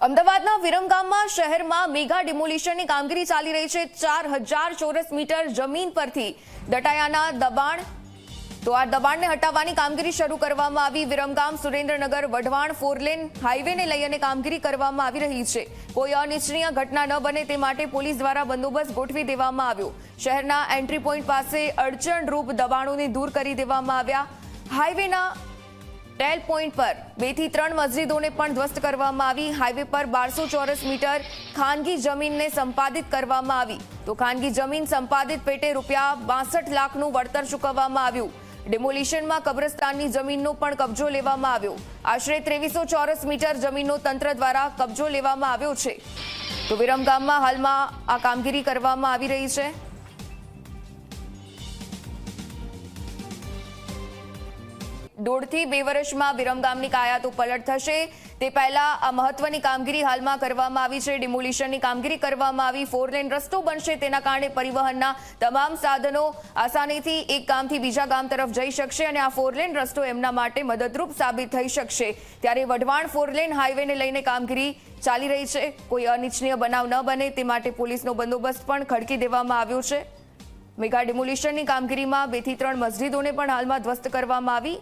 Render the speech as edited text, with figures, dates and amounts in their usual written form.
અમદાવાદના વિરમગામમાં શહેરમાં મેગા ડિમોલિશનની કામગીરી ચાલી રહી છે। 4000 ચોરસ મીટર જમીન પરથી દટાયાના દબાણ તો આ દબાણને હટાવવાની કામગીરી શરૂ કરવામાં આવી। વિરમગામ સુરેન્દ્રનગર વઢવાણ 4 લેન હાઈવેને લઈને કામગીરી કરવામાં આવી રહી છે। કોઈ અનિચ્છનીય ઘટના ન બને તે માટે પોલીસ દ્વારા બંદોબસ્ત ગોઠવી દેવામાં આવ્યો। શહેરના એન્ટ્રી પોઈન્ટ પાસે અડચણરૂપ દબાણોને દૂર કરી દેવામાં આવ્યા। હાઈવેના ટેલ પોઈન્ટ પર 2 થી 3 મસ્જિદોને પણ ધ્વસ્ત કરવામાં આવી। હાઈવે પર 1200 ચોરસ મીટર ખાનગી જમીનને સંપાદિત કરવામાં આવી તો ખાનગી જમીન સંપાદિત પેટે ₹62 લાખનું વળતર ચૂકવવામાં આવ્યું। ડિમોલિશનમાં કબ્રસ્તાનની જમીનનો પણ કબજો લેવામાં આવ્યો। આશરે 2300 ચોરસ મીટર જમીનનો તંત્ર દ્વારા કબજો લેવામાં આવ્યો છે। તો વિરમગામમાં હાલમાં આ કામગીરી કરવામાં આવી રહી છે। 1.5 થી 2 વર્ષમાં વિરમગામની કાયા પલટ થશે। તે પહેલા આ મહત્વની કામગીરી હાલમાં કરવામાં આવી છે। ડિમોલિશનની કામગીરી કરવામાં આવી। 4 લેન રસ્તો બનશે, તેના કારણે પરિવહનના તમામ સાધનો આસાનીથી એક ગામથી બીજા ગામ તરફ જઈ શકશે અને આ 4 લેન રસ્તો એમના માટે મદદરૂપ સાબિત થઈ શકશે। ત્યારે વઢવાણ 4 લેન હાઈવેને લઈને કામગીરી ચાલી રહી છે। કોઈ અનિચ્છનીય બનાવ ન બને તે માટે પોલીસનો બંદોબસ્ત પણ ખડકી દેવામાં આવ્યો છે। મેગા ડિમોલિશનની કામગીરીમાં 2 થી 3 મસ્જિદોને પણ હાલમાં ધ્વસ્ત કરવામાં આવી।